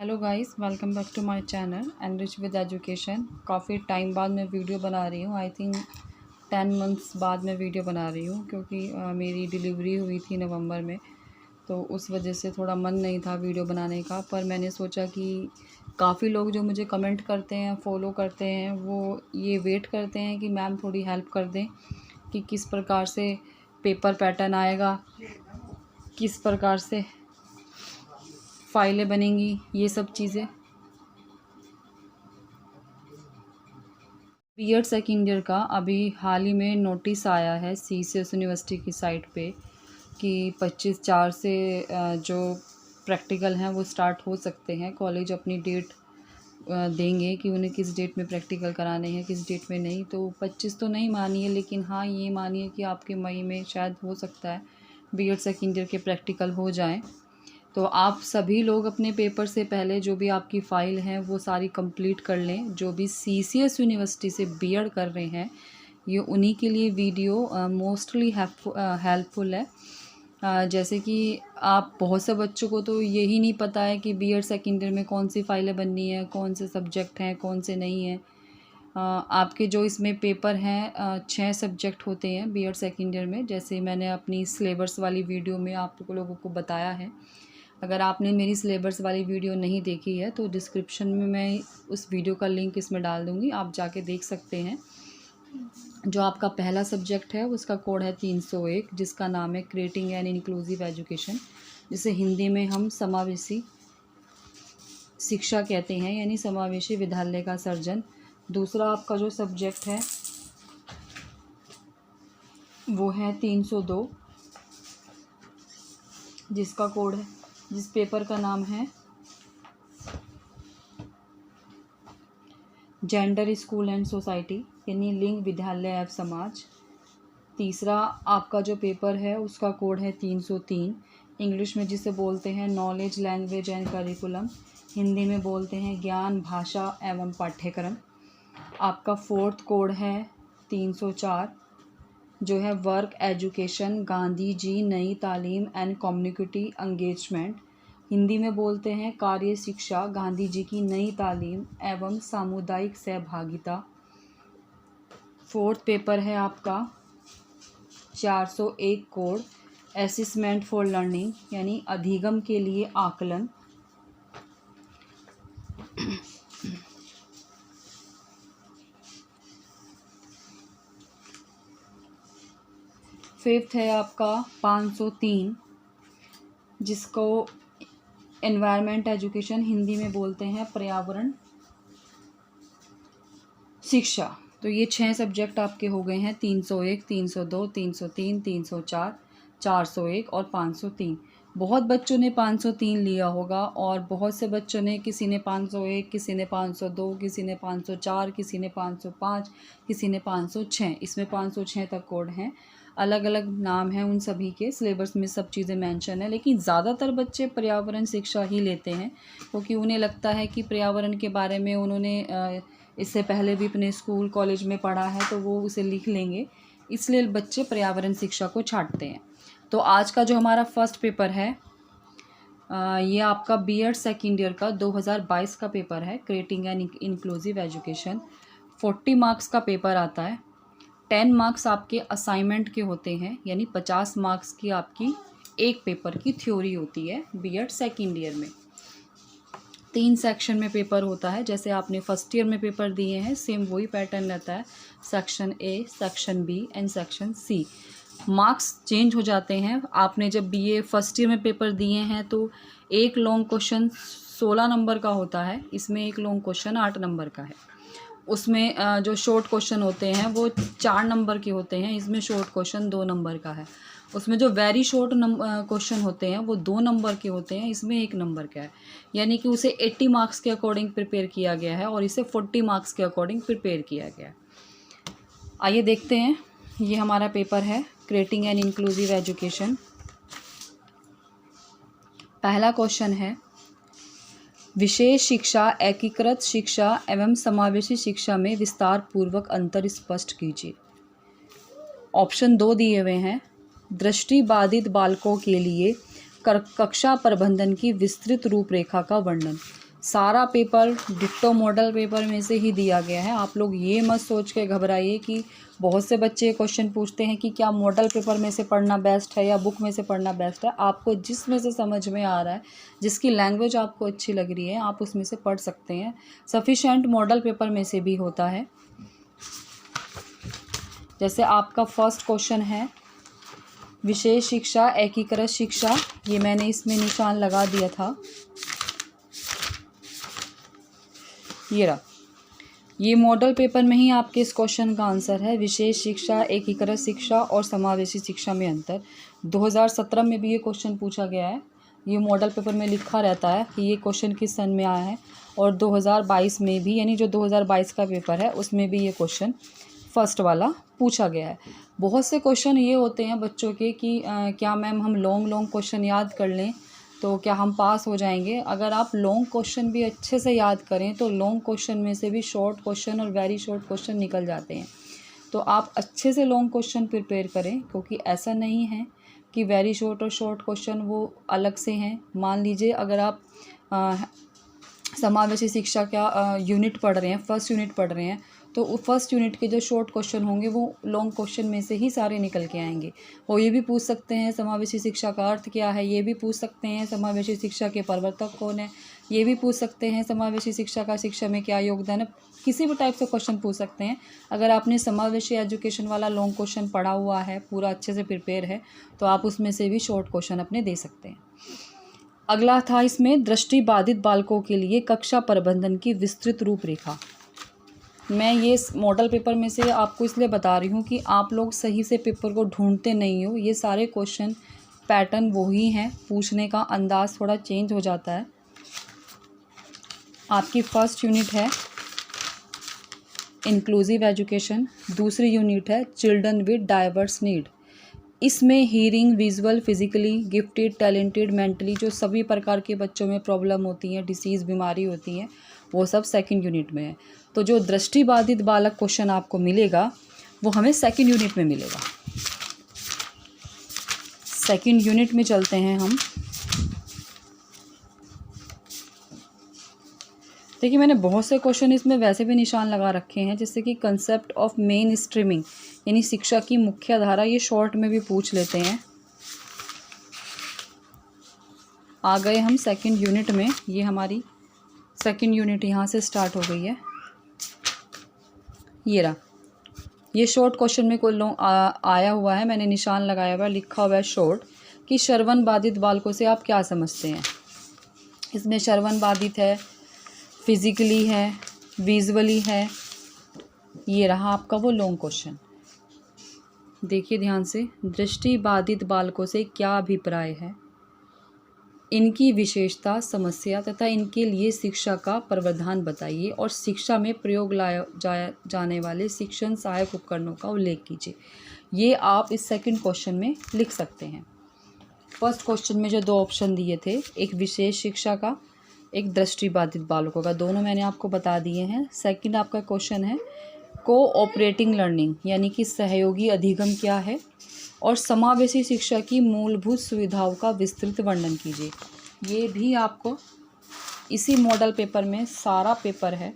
Hello guys, welcome back to my channel enrich with education. काफ़ी time बाद मैं video बना रही हूँ। आई थिंक 10 मंथ्स बाद मैं वीडियो बना रही हूँ क्योंकि मेरी डिलीवरी हुई थी नवंबर में, तो उस वजह से थोड़ा मन नहीं था वीडियो बनाने का। पर मैंने सोचा कि काफ़ी लोग जो मुझे कमेंट करते हैं, फॉलो करते हैं, वो ये वेट करते हैं कि मैम थोड़ी हेल्प कर दें कि किस प्रकार से पेपर पैटर्न आएगा, किस प्रकार से फाइलें बनेंगी, ये सब चीज़ें। बीएड सेकेंड ईयर का अभी हाल ही में नोटिस आया है सीसीएस यूनिवर्सिटी की साइट पे कि 25/4 से जो प्रैक्टिकल हैं वो स्टार्ट हो सकते हैं। कॉलेज अपनी डेट देंगे कि उन्हें किस डेट में प्रैक्टिकल कराने हैं, किस डेट में नहीं। तो 25 तो नहीं मानिए, लेकिन हाँ ये मानिए कि आपके मई में शायद हो सकता है बीएड सेकेंड ईयर के प्रैक्टिकल हो जाएँ। तो आप सभी लोग अपने पेपर से पहले जो भी आपकी फ़ाइल है वो सारी कंप्लीट कर लें। जो भी सीसीएस यूनिवर्सिटी से बीएड कर रहे हैं, ये उन्हीं के लिए वीडियो मोस्टली हेल्पफुल है। जैसे कि आप बहुत से बच्चों को तो यही नहीं पता है कि बीएड सेकेंड ईयर में कौन सी फ़ाइलें बननी है, कौन से सब्जेक्ट हैं, कौन से नहीं हैं। आपके जो इसमें पेपर हैं 6 सब्जेक्ट होते हैं बीएड सेकेंड ईयर में, जैसे मैंने अपनी सिलेबस वाली वीडियो में आप लोगों को बताया है। अगर आपने मेरी सिलेबस वाली वीडियो नहीं देखी है तो डिस्क्रिप्शन में मैं उस वीडियो का लिंक इसमें डाल दूँगी, आप जाके देख सकते हैं। जो आपका पहला सब्जेक्ट है उसका कोड है 301, जिसका नाम है क्रिएटिंग एन इंक्लूसिव एजुकेशन, जिसे हिंदी में हम समावेशी शिक्षा कहते हैं, यानी समावेशी विद्यालय का सर्जन। दूसरा आपका जो सब्जेक्ट है वो है 302, जिसका कोड है, जिस पेपर का नाम है जेंडर स्कूल एंड सोसाइटी, यानी लिंग विद्यालय एवं समाज। तीसरा आपका जो पेपर है उसका कोड है 303, इंग्लिश में जिसे बोलते हैं knowledge language and curriculum, Hindi में बोलते हैं ज्ञान भाषा एवं पाठ्यक्रम। आपका फोर्थ कोड है 304, जो है वर्क एजुकेशन गांधी जी नई तालीम एंड कम्युनिटी एंगेजमेंट, हिंदी में बोलते हैं कार्य शिक्षा गांधी जी की नई तालीम एवं सामुदायिक सहभागिता। फोर्थ पेपर है आपका 401 कोड असेसमेंट फॉर लर्निंग, यानी अधिगम के लिए आकलन। फिफ्थ है आपका 503, जिसको एनवायरनमेंट एजुकेशन, हिंदी में बोलते हैं पर्यावरण शिक्षा। तो ये 6 सब्जेक्ट आपके हो गए हैं, 301, 302, 303, 304, 401 और 503। बहुत बच्चों ने 503 लिया होगा और बहुत से बच्चों ने, किसी ने 501, किसी ने 502, किसी ने 504, किसी ने 505, किसी ने 506। इसमें 506 तक कोड हैं, अलग अलग नाम हैं उन सभी के। सिलेबस में सब चीज़ें मेंशन है, लेकिन ज़्यादातर बच्चे पर्यावरण शिक्षा ही लेते हैं क्योंकि उन्हें लगता है कि पर्यावरण के बारे में उन्होंने इससे पहले भी अपने स्कूल कॉलेज में पढ़ा है तो वो उसे लिख लेंगे, इसलिए बच्चे पर्यावरण शिक्षा को छांटते हैं। तो आज का जो हमारा फर्स्ट पेपर है ये आपका बीएड सेकेंड ईयर का 2022 का पेपर है, creating an inclusive education. 40 marks का पेपर आता है। 10 मार्क्स आपके असाइनमेंट के होते हैं, यानी 50 मार्क्स की आपकी एक पेपर की थ्योरी होती है बीएड सेकेंड ईयर में। 3 सेक्शन में पेपर होता है, जैसे आपने फर्स्ट ईयर में पेपर दिए हैं सेम वही पैटर्न रहता है, section A, section B and section C. Marks change हो जाते हैं। आपने जब बीए फर्स्ट ईयर में पेपर दिए हैं तो एक लॉन्ग क्वेश्चन 16 नंबर का होता है, इसमें एक लॉन्ग क्वेश्चन 8 नंबर का है। उसमें जो शॉर्ट क्वेश्चन होते हैं वो 4 नंबर के होते हैं, इसमें शॉर्ट क्वेश्चन 2 नंबर का है। उसमें जो वेरी शॉर्ट क्वेश्चन होते हैं वो 2 नंबर के होते हैं, इसमें 1 नंबर का है। यानी कि उसे 80 मार्क्स के अकॉर्डिंग प्रिपेयर किया गया है और इसे 40 मार्क्स के अकॉर्डिंग प्रिपेयर किया गया है। आइए देखते हैं, ये हमारा पेपर है क्रिएटिंग एन इंक्लूसिव एजुकेशन। पहला क्वेश्चन है, विशेष शिक्षा, एकीकृत शिक्षा एवं समावेशी शिक्षा में विस्तार पूर्वक अंतर स्पष्ट कीजिए। ऑप्शन 2 दिए हुए हैं, दृष्टिबाधित बालकों के लिए कक्षा प्रबंधन की विस्तृत रूपरेखा का वर्णन। सारा पेपर डिट्टो मॉडल पेपर में से ही दिया गया है। आप लोग ये मत सोच के घबराइए कि बहुत से बच्चे क्वेश्चन पूछते हैं कि क्या मॉडल पेपर में से पढ़ना बेस्ट है या बुक में से पढ़ना बेस्ट है। आपको जिस में से समझ में आ रहा है, जिसकी लैंग्वेज आपको अच्छी लग रही है, आप उसमें से पढ़ सकते हैं। सफिशेंट मॉडल पेपर में से भी होता है। जैसे आपका फर्स्ट क्वेश्चन है विशेष शिक्षा, एकीकृत शिक्षा, ये मैंने इसमें निशान लगा दिया था, ये रहा। ये मॉडल पेपर में ही आपके इस क्वेश्चन का आंसर है। विशेष शिक्षा, एकीकृत शिक्षा और समावेशी शिक्षा में अंतर। 2017 में भी ये क्वेश्चन पूछा गया है। ये मॉडल पेपर में लिखा रहता है कि ये क्वेश्चन किस सन में आया है, और 2022 में भी, यानी जो 2022 का पेपर है उसमें भी ये क्वेश्चन फर्स्ट वाला पूछा गया है। बहुत से क्वेश्चन ये होते हैं बच्चों के कि क्या मैम हम लॉन्ग क्वेश्चन याद कर लें तो क्या हम पास हो जाएंगे। अगर आप लॉन्ग क्वेश्चन भी अच्छे से याद करें तो लॉन्ग क्वेश्चन में से भी शॉर्ट क्वेश्चन और वेरी शॉर्ट क्वेश्चन निकल जाते हैं। तो आप अच्छे से लॉन्ग क्वेश्चन प्रिपेयर करें, क्योंकि ऐसा नहीं है कि वेरी शॉर्ट और शॉर्ट क्वेश्चन वो अलग से हैं। मान लीजिए अगर आप समावेशी शिक्षा का यूनिट पढ़ रहे हैं, फर्स्ट यूनिट पढ़ रहे हैं, तो फर्स्ट यूनिट के जो शॉर्ट क्वेश्चन होंगे वो लॉन्ग क्वेश्चन में से ही सारे निकल के आएंगे। और ये भी पूछ सकते हैं समावेशी शिक्षा का अर्थ क्या है, ये भी पूछ सकते हैं समावेशी शिक्षा के प्रवर्तक कौन है, ये भी पूछ सकते हैं समावेशी शिक्षा का शिक्षा में क्या योगदान है। किसी भी टाइप से क्वेश्चन पूछ सकते हैं। अगर आपने समावेशी एजुकेशन वाला लॉन्ग क्वेश्चन पढ़ा हुआ है, पूरा अच्छे से प्रिपेयर है, तो आप उसमें से भी शॉर्ट क्वेश्चन अपने दे सकते हैं। अगला था इसमें दृष्टिबाधित बालकों के लिए कक्षा प्रबंधन की विस्तृत रूपरेखा। मैं ये मॉडल पेपर में से आपको इसलिए बता रही हूँ कि आप लोग सही से पेपर को ढूंढते नहीं हो। ये सारे क्वेश्चन पैटर्न वही हैं, पूछने का अंदाज़ थोड़ा चेंज हो जाता है। आपकी फर्स्ट यूनिट है इंक्लूसिव एजुकेशन, दूसरी यूनिट है चिल्ड्रन विद डाइवर्स नीड। इसमें hearing, visual, physically gifted, talented, mentally जो सभी प्रकार के बच्चों में प्रॉब्लम होती हैं, डिसीज़, बीमारी होती हैं, वो सब सेकंड यूनिट में है। तो जो दृष्टिबाधित बालक क्वेश्चन आपको मिलेगा वो हमें सेकंड यूनिट में मिलेगा। सेकंड यूनिट में चलते हैं हम। देखिए मैंने बहुत से क्वेश्चन इसमें वैसे भी निशान लगा रखे हैं, जैसे कि कंसेप्ट ऑफ मेन स्ट्रीमिंग यानी शिक्षा की मुख्य धारा, ये शॉर्ट में भी पूछ लेते हैं। आ गए हम सेकंड यूनिट में। ये हमारी सेकंड यूनिट यहाँ से स्टार्ट हो गई है। ये रहा, ये शॉर्ट क्वेश्चन में कोई आया हुआ है, मैंने निशान लगाया हुआ है, लिखा हुआ है शॉर्ट कि श्रवण बाधित बालकों से आप क्या समझते हैं। इसमें श्रवण बाधित है, फिजिकली है, विजुअली है। ये रहा आपका वो लॉन्ग क्वेश्चन। देखिए ध्यान से, दृष्टि बाधित बालकों से क्या अभिप्राय है, इनकी विशेषता, समस्या तथा इनके लिए शिक्षा का प्रावधान बताइए और शिक्षा में प्रयोग लाया जाने वाले शिक्षण सहायक उपकरणों का उल्लेख कीजिए। ये आप इस सेकंड क्वेश्चन में लिख सकते हैं। फर्स्ट क्वेश्चन में जो दो ऑप्शन दिए थे, एक विशेष शिक्षा का, एक दृष्टिबाधित बालकों का, दोनों मैंने आपको बता दिए हैं। सेकंड आपका क्वेश्चन है कोऑपरेटिंग लर्निंग यानी कि सहयोगी अधिगम क्या है, और समावेशी शिक्षा की मूलभूत सुविधाओं का विस्तृत वर्णन कीजिए। ये भी आपको इसी मॉडल पेपर में सारा पेपर है।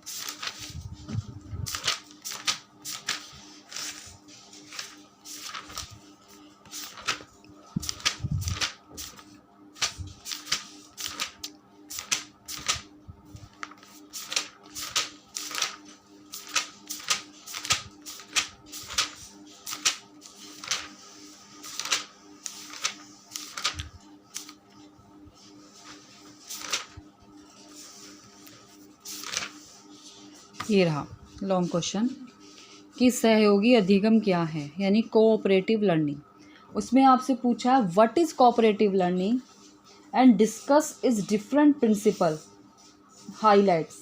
ये रहा लॉन्ग क्वेश्चन कि सहयोगी अधिगम क्या है यानी कोऑपरेटिव लर्निंग। उसमें आपसे पूछा है what is cooperative learning and discuss is different principle, highlights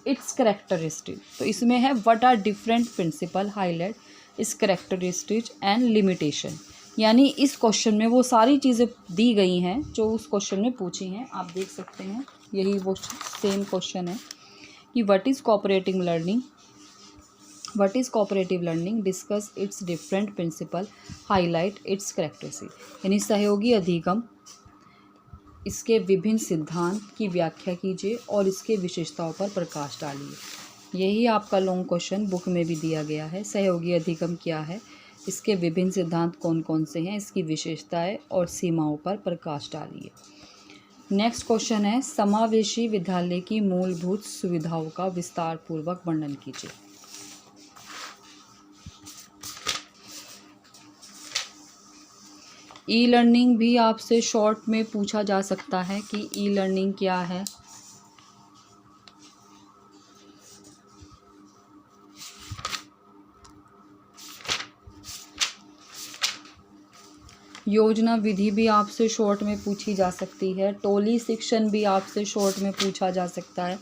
its characteristic. तो इसमें है what are different principle, highlight its characteristic and limitation. यानी इस क्वेश्चन में वो सारी चीज़ें दी गई हैं जो उस क्वेश्चन में पूछी हैं। आप देख सकते हैं यही वो सेम क्वेश्चन है कि what is cooperative learning, discuss its different principle, highlight its characteristic. यानी सहयोगी अधिगम इसके विभिन्न सिद्धांत की व्याख्या कीजिए और इसके विशेषताओं पर प्रकाश डालिए। यही आपका लॉन्ग क्वेश्चन बुक में भी दिया गया है। सहयोगी अधिगम क्या है, इसके विभिन्न सिद्धांत कौन कौन से हैं, इसकी विशेषताएं और सीमाओं पर प्रकाश डालिए। नेक्स्ट क्वेश्चन है, समावेशी विद्यालय की मूलभूत सुविधाओं का विस्तार पूर्वक वर्णन कीजिए। ई लर्निंग भी आपसे शॉर्ट में पूछा जा सकता है कि ई लर्निंग क्या है। योजना विधि भी आपसे शॉर्ट में पूछी जा सकती है। टोली शिक्षण भी आपसे शॉर्ट में पूछा जा सकता है।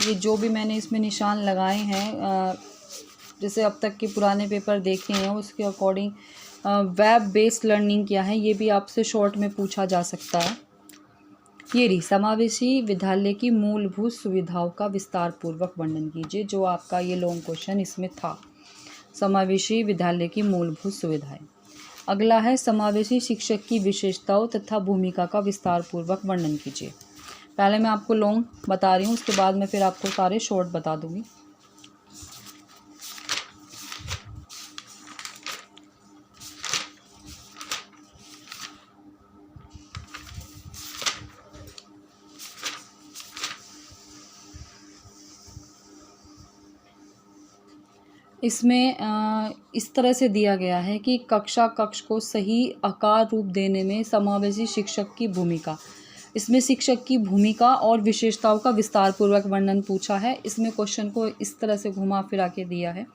ये जो भी मैंने इसमें निशान लगाए हैं, जैसे अब तक के पुराने पेपर देखे हैं उसके अकॉर्डिंग वेब बेस्ड लर्निंग क्या है, ये भी आपसे शॉर्ट में पूछा जा सकता है। ये रही, समावेशी विद्यालय की मूलभूत सुविधाओं का विस्तार पूर्वक वर्णन कीजिए। जो आपका ये लॉन्ग क्वेश्चन इसमें था, समावेशी विद्यालय की मूलभूत सुविधाएं। अगला है, समावेशी शिक्षक की विशेषताओं तथा भूमिका का विस्तार पूर्वक वर्णन कीजिए। पहले मैं आपको लॉन्ग बता रही हूँ, उसके बाद मैं फिर आपको सारे शॉर्ट बता दूंगी। इसमें इस तरह से दिया गया है कि कक्ष को सही आकार रूप देने में समावेशी शिक्षक की भूमिका। इसमें शिक्षक की भूमिका और विशेषताओं का विस्तार पूर्वक वर्णन पूछा है। इसमें क्वेश्चन को इस तरह से घुमा फिरा के दिया है,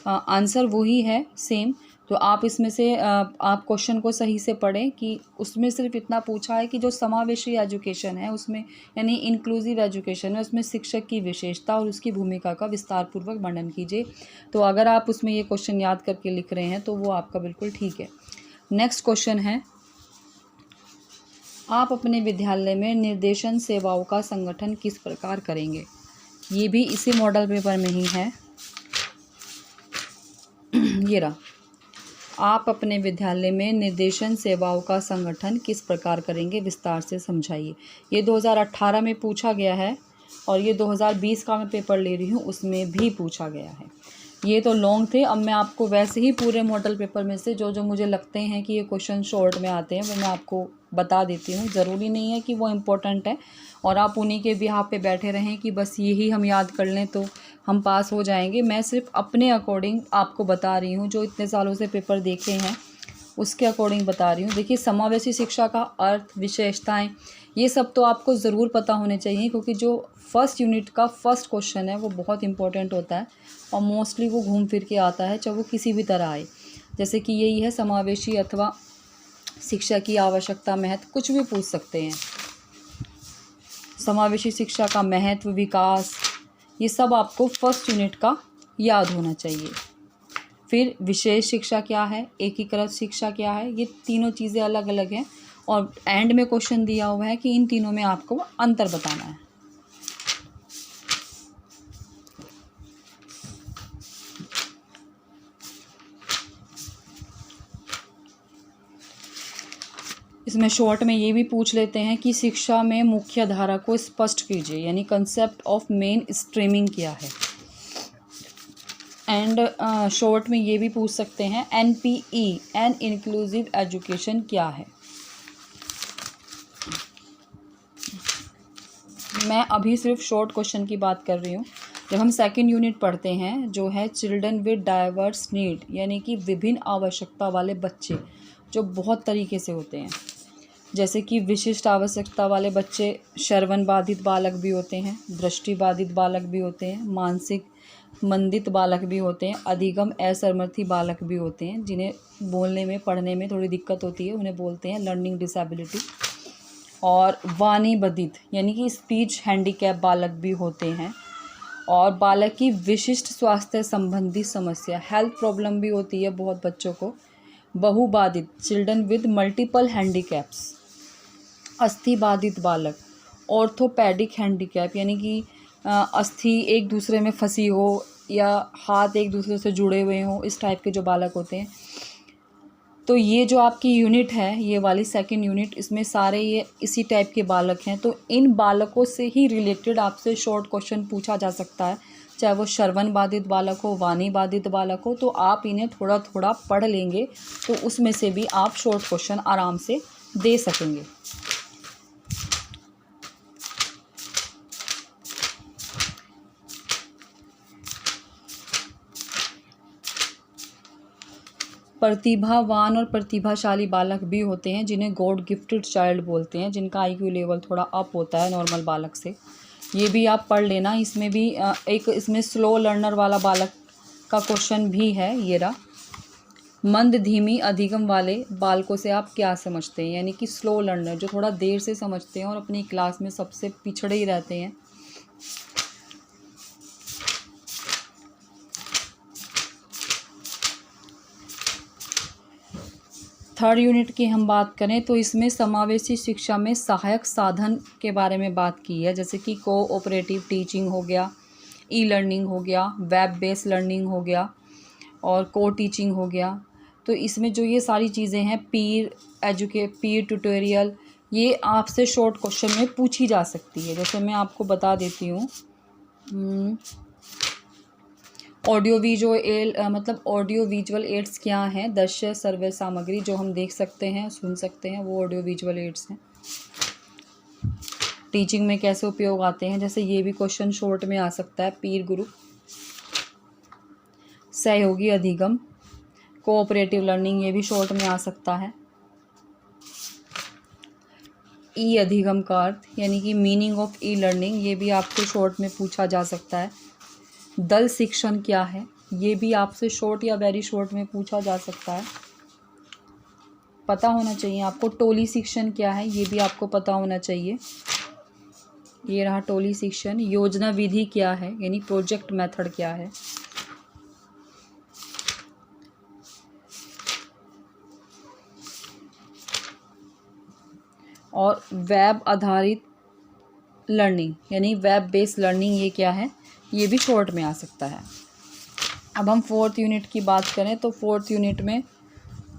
आंसर वही है सेम। तो आप इसमें से आप क्वेश्चन को सही से पढ़ें कि उसमें सिर्फ इतना पूछा है कि जो समावेशी एजुकेशन है उसमें, यानी इंक्लूसिव एजुकेशन है, उसमें शिक्षक की विशेषता और उसकी भूमिका का विस्तार पूर्वक वर्णन कीजिए। तो अगर आप उसमें ये क्वेश्चन याद करके लिख रहे हैं तो वो आपका बिल्कुल ठीक है। नेक्स्ट क्वेश्चन है, आप अपने विद्यालय में निर्देशन सेवाओं का संगठन किस प्रकार करेंगे। ये भी इसी मॉडल पेपर में ही है। ये रहा, आप अपने विद्यालय में निर्देशन सेवाओं का संगठन किस प्रकार करेंगे, विस्तार से समझाइए। ये 2018 में पूछा गया है और ये 2020 का मैं पेपर ले रही हूँ, उसमें भी पूछा गया है। ये तो लॉन्ग थे। अब मैं आपको वैसे ही पूरे मॉडल पेपर में से जो जो मुझे लगते हैं कि ये क्वेश्चन शॉर्ट में आते हैं वो मैं आपको बता देती हूँ। ज़रूरी नहीं है कि वो इम्पोर्टेंट है और आप उन्हीं के बिहाफ़ पे बैठे रहें कि बस यही हम याद कर लें तो हम पास हो जाएंगे। मैं सिर्फ अपने अकॉर्डिंग आपको बता रही हूँ, जो इतने सालों से पेपर देखे हैं उसके अकॉर्डिंग बता रही हूँ। देखिए, समावेशी शिक्षा का अर्थ, विशेषताएं, ये सब तो आपको ज़रूर पता होने चाहिए, क्योंकि जो फर्स्ट यूनिट का फर्स्ट क्वेश्चन है वो बहुत इंपॉर्टेंट होता है और मोस्टली वो घूम फिर के आता है, चाहे वो किसी भी तरह आए। जैसे कि यही है, समावेशी अथवा शिक्षा की आवश्यकता, महत्व, कुछ भी पूछ सकते हैं। समावेशी शिक्षा का महत्व, विकास, ये सब आपको फर्स्ट यूनिट का याद होना चाहिए। फिर विशेष शिक्षा क्या है, एकीकृत शिक्षा क्या है, ये तीनों चीज़ें अलग अलग हैं और एंड में क्वेश्चन दिया हुआ है कि इन तीनों में आपको अंतर बताना है। इसमें शॉर्ट में ये भी पूछ लेते हैं कि शिक्षा में मुख्य धारा को स्पष्ट कीजिए, यानी कंसेप्ट ऑफ मेन स्ट्रीमिंग क्या है। एंड शॉर्ट में ये भी पूछ सकते हैं, एनपीई, एन इंक्लूसिव एजुकेशन क्या है। मैं अभी सिर्फ शॉर्ट क्वेश्चन की बात कर रही हूँ। जब हम सेकंड यूनिट पढ़ते हैं, जो है चिल्ड्रन विद डाइवर्स नीड, यानी कि विभिन्न आवश्यकता वाले बच्चे, जो बहुत तरीके से होते हैं। जैसे कि विशिष्ट आवश्यकता वाले बच्चे श्रवण बाधित बालक भी होते हैं, दृष्टि बाधित बालक भी होते हैं, मानसिक मंदित बालक भी होते हैं, अधिगम असमर्थी बालक भी होते हैं, जिन्हें बोलने में, पढ़ने में थोड़ी दिक्कत होती है, उन्हें बोलते हैं लर्निंग डिसेबिलिटी। और वाणी बाधित, यानी कि स्पीच हैंडीकैप बालक भी होते हैं। और बालक की विशिष्ट स्वास्थ्य संबंधी समस्या, हेल्थ प्रॉब्लम भी होती है बहुत बच्चों को। बहुबाधित, चिल्ड्रन विद मल्टीपल हैंडीकैप्स। अस्थि बाधित बालक, ऑर्थोपेडिक हैंडीकैप, यानी कि अस्थि एक दूसरे में फंसी हो या हाथ एक दूसरे से जुड़े हुए हों, इस टाइप के जो बालक होते हैं। तो ये जो आपकी यूनिट है, ये वाली सेकंड यूनिट, इसमें सारे ये इसी टाइप के बालक हैं। तो इन बालकों से ही रिलेटेड आपसे शॉर्ट क्वेश्चन पूछा जा सकता है, चाहे वो श्रवण बाधित बालक हो, वाणी बाधित बालक हो। तो आप इन्हें थोड़ा थोड़ा पढ़ लेंगे तो उसमें से भी आप शॉर्ट क्वेश्चन आराम से दे सकेंगे। प्रतिभावान और प्रतिभाशाली बालक भी होते हैं जिन्हें गॉड गिफ्टेड चाइल्ड बोलते हैं, जिनका आईक्यू लेवल थोड़ा अप होता है नॉर्मल बालक से। ये भी आप पढ़ लेना। इसमें भी एक इसमें स्लो लर्नर वाला बालक का क्वेश्चन भी है। ये रहा, मंद धीमी अधिगम वाले बालकों से आप क्या समझते हैं, यानी कि स्लो लर्नर जो थोड़ा देर से समझते हैं और अपनी क्लास में सबसे पिछड़े ही रहते हैं। थर्ड यूनिट की हम बात करें तो इसमें समावेशी शिक्षा में सहायक साधन के बारे में बात की है, जैसे कि कोऑपरेटिव टीचिंग हो गया, ई लर्निंग हो गया, वेब बेस्ड लर्निंग हो गया और को टीचिंग हो गया। तो इसमें जो ये सारी चीज़ें हैं, पीर ट्यूटोरियल, ये आपसे शॉर्ट क्वेश्चन में पूछी जा सकती है। जैसे मैं आपको बता देती हूँ, ऑडियो विजुअल एड्स क्या हैं। दृश्य सर्वे सामग्री जो हम देख सकते हैं, सुन सकते हैं, वो ऑडियो विजुअल एड्स हैं। टीचिंग में कैसे उपयोग आते हैं, जैसे ये भी क्वेश्चन शॉर्ट में आ सकता है। पीर ग्रुप, सहयोगी अधिगम, कोऑपरेटिव लर्निंग, ये भी शॉर्ट में आ सकता है। ई अधिगम का अर्थ यानी कि मीनिंग ऑफ ई लर्निंग, ये भी आपसे शॉर्ट में पूछा जा सकता है। दल शिक्षण क्या है, ये भी आपसे शॉर्ट या वेरी शॉर्ट में पूछा जा सकता है, पता होना चाहिए आपको। टोली शिक्षण क्या है, ये भी आपको पता होना चाहिए। ये रहा टोली शिक्षण। योजना विधि क्या है, यानी प्रोजेक्ट मेथड क्या है। और वेब आधारित लर्निंग यानी वेब बेस्ड लर्निंग, ये क्या है, ये भी शॉर्ट में आ सकता है। अब हम फोर्थ यूनिट की बात करें तो फोर्थ यूनिट में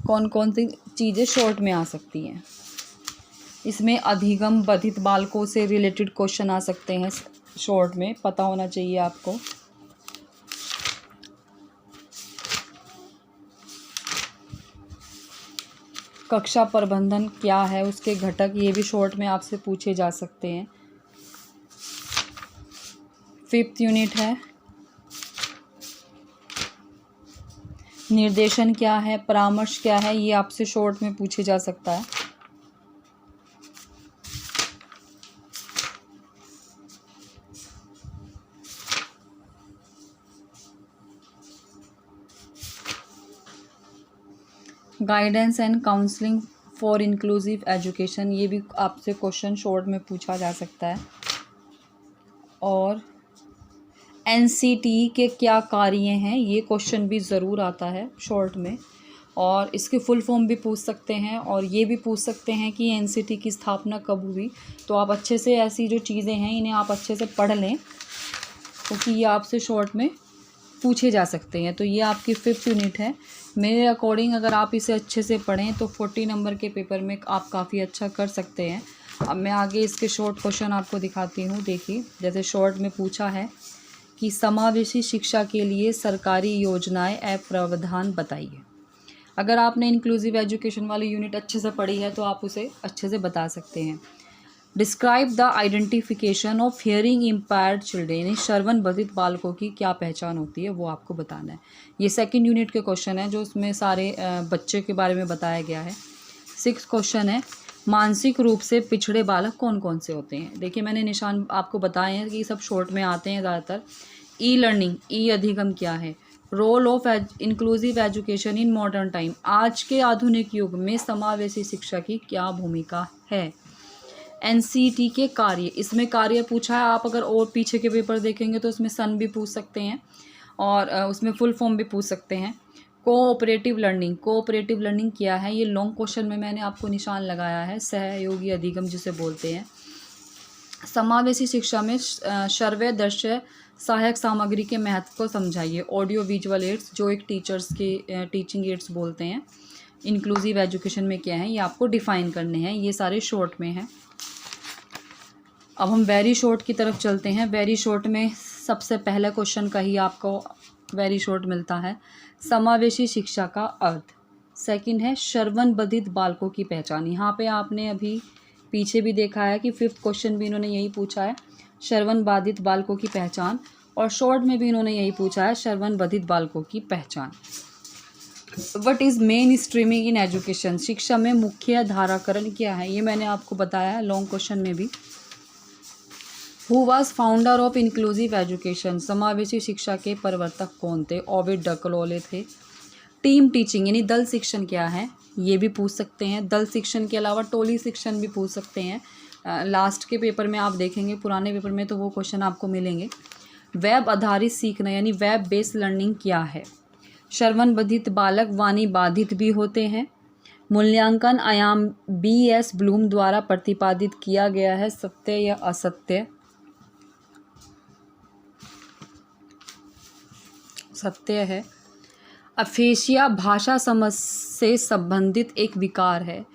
कौन कौन सी चीज़ें शॉर्ट में आ सकती हैं। इसमें अधिगम बाधित बालकों से रिलेटेड क्वेश्चन आ सकते हैं, शॉर्ट में पता होना चाहिए आपको। कक्षा प्रबंधन क्या है, उसके घटक, ये भी शॉर्ट में आपसे पूछे जा सकते हैं। फिफ्थ यूनिट है निर्देशन क्या है, परामर्श क्या है, ये आपसे शॉर्ट में पूछे जा सकता है। Guidance and counselling for inclusive education, ये भी आपसे क्वेश्चन शॉर्ट में पूछा जा सकता है। और एनसीटी के क्या कार्य हैं, ये क्वेश्चन भी ज़रूर आता है शॉर्ट में। और इसके फुल फॉर्म भी पूछ सकते हैं और ये भी पूछ सकते हैं कि एनसीटी की स्थापना कब हुई। तो आप अच्छे से ऐसी जो चीज़ें हैं इन्हें आप अच्छे से पढ़ लें, क्योंकि ये आपसे शॉर्ट में पूछे जा सकते हैं। तो ये आपकी फिफ्थ यूनिट है। मेरे अकॉर्डिंग अगर आप इसे अच्छे से पढ़ें तो 40 नंबर के पेपर में आप काफ़ी अच्छा कर सकते हैं। अब मैं आगे इसके शॉर्ट क्वेश्चन आपको दिखाती हूँ। देखिए, जैसे शॉर्ट में पूछा है कि समावेशी शिक्षा के लिए सरकारी योजनाएं एवं प्रावधान बताइए। अगर आपने इंक्लूसिव एजुकेशन वाली यूनिट अच्छे से पढ़ी है तो आप उसे अच्छे से बता सकते हैं। Describe the identification of hearing impaired children, यानी श्रवण बाधित बालकों की क्या पहचान होती है, वो आपको बताना है। ये सेकंड यूनिट के क्वेश्चन है जो उसमें सारे बच्चे के बारे में बताया गया है। 6 क्वेश्चन है, मानसिक रूप से पिछड़े बालक कौन कौन से होते हैं। देखिए, मैंने निशान आपको बताए हैं कि सब शॉर्ट में आते हैं ज़्यादातर। ई लर्निंग, ई अधिगम क्या है। Role of inclusive education in modern time, आज के आधुनिक युग में समावेशी शिक्षा की क्या भूमिका है। एनसीटी के कार्य, इसमें कार्य पूछा है। आप अगर और पीछे के पेपर देखेंगे तो उसमें सन भी पूछ सकते हैं और उसमें फुल फॉर्म भी पूछ सकते हैं। कोऑपरेटिव लर्निंग, कोऑपरेटिव लर्निंग क्या है, ये लॉन्ग क्वेश्चन में मैंने आपको निशान लगाया है। सहयोगी अधिगम जिसे बोलते हैं। समावेशी शिक्षा में श्रव्य दृश्य सहायक सामग्री के महत्व को समझाइए। ऑडियो विजुअल एड्स जो एक टीचर्स के टीचिंग एड्स बोलते हैं। इंक्लूसिव एजुकेशन में क्या है ये आपको डिफ़ाइन करने हैं, ये सारे शॉर्ट में हैं। अब हम वेरी शॉर्ट की तरफ चलते हैं। वेरी शॉर्ट में सबसे पहला क्वेश्चन का ही आपको वेरी शॉर्ट मिलता है, समावेशी शिक्षा का अर्थ। सेकंड है श्रवण बधिर बालकों की पहचान। यहाँ पे आपने अभी पीछे भी देखा है कि 5th क्वेश्चन भी इन्होंने यही पूछा है, श्रवण बाधित बालकों की पहचान, और शॉर्ट में भी इन्होंने यही पूछा है, श्रवण बधिर बालकों की पहचान। What is main streaming in education, शिक्षा में मुख्य धाराकरण क्या है, ये मैंने आपको बताया है लॉन्ग क्वेश्चन में भी। Who was founder of inclusive education, समावेशी शिक्षा के प्रवर्तक कौन थे, ओविड डकलोले थे। टीम टीचिंग यानी दल शिक्षण क्या है, ये भी पूछ सकते हैं। दल शिक्षण के अलावा टोली शिक्षण भी पूछ सकते हैं। लास्ट के पेपर में आप देखेंगे, पुराने पेपर में तो वो क्वेश्चन आपको मिलेंगे। वेब आधारित सीखना यानी वेब बेस्ड लर्निंग क्या है। श्रवण बधित बालक वाणी बाधित भी होते हैं। मूल्यांकन आयाम BS ब्लूम द्वारा प्रतिपादित किया गया है, सत्य या असत्य। सत्य है। अफेशिया भाषा समझ से संबंधित एक विकार है,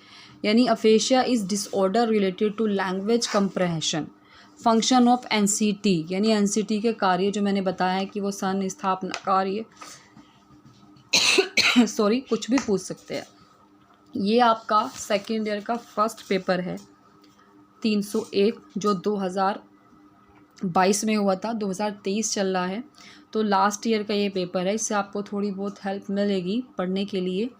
यानी aphasia is disorder related to language comprehension. Function of NCT यानी NCT के कार्य जो मैंने बताया है कि वो स्थापना कार्य सॉरी कुछ भी पूछ सकते हैं। ये आपका सेकेंड ईयर का फर्स्ट पेपर है 301 जो 2022 में हुआ था, 2023 चल रहा है, तो लास्ट ईयर का ये पेपर है। इससे आपको थोड़ी बहुत हेल्प मिलेगी पढ़ने के लिए।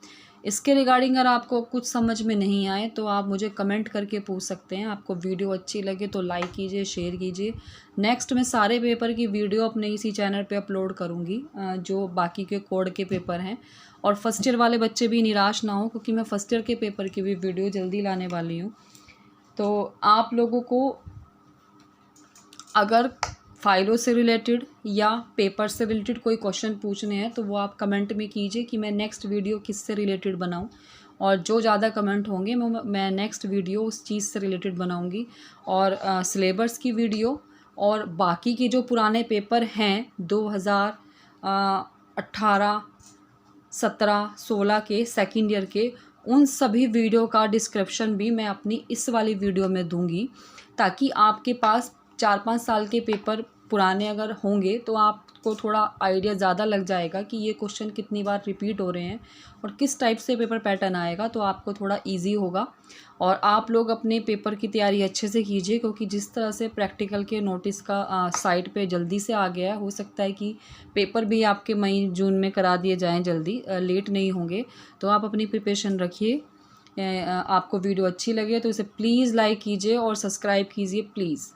इसके रिगार्डिंग अगर आपको कुछ समझ में नहीं आए तो आप मुझे कमेंट करके पूछ सकते हैं। आपको वीडियो अच्छी लगे तो लाइक कीजिए, शेयर कीजिए। नेक्स्ट मैं सारे पेपर की वीडियो अपने इसी चैनल पे अपलोड करूँगी, जो बाकी के कोड के पेपर हैं। और फर्स्ट ईयर वाले बच्चे भी निराश ना हो, क्योंकि मैं फर्स्ट ईयर के पेपर की भी वीडियो जल्दी लाने वाली हूँ। तो आप लोगों को अगर फाइलों से रिलेटेड या पेपर से रिलेटेड कोई क्वेश्चन पूछने हैं तो वो आप कमेंट में कीजिए कि मैं नेक्स्ट वीडियो किससे रिलेटेड बनाऊं, और जो ज़्यादा कमेंट होंगे मैं नेक्स्ट वीडियो उस चीज़ से रिलेटेड बनाऊंगी। और सिलेबस की वीडियो और बाकी के जो पुराने पेपर हैं 2018, 17, 16 के सेकेंड ईयर के, उन सभी वीडियो का डिस्क्रिप्शन भी मैं अपनी इस वाली वीडियो में दूंगी, ताकि आपके पास 4-5 साल के पेपर पुराने अगर होंगे तो आपको थोड़ा आइडिया ज़्यादा लग जाएगा कि ये क्वेश्चन कितनी बार रिपीट हो रहे हैं और किस टाइप से पेपर पैटर्न आएगा, तो आपको थोड़ा इजी होगा। और आप लोग अपने पेपर की तैयारी अच्छे से कीजिए, क्योंकि जिस तरह से प्रैक्टिकल के नोटिस का साइट पे जल्दी से आ गया है, हो सकता है कि पेपर भी आपके मई जून में करा दिए जाएँ जल्दी, लेट नहीं होंगे। तो आप अपनी प्रिपरेशन रखिए। आपको वीडियो अच्छी लगे तो इसे प्लीज़ लाइक कीजिए और सब्सक्राइब कीजिए प्लीज़।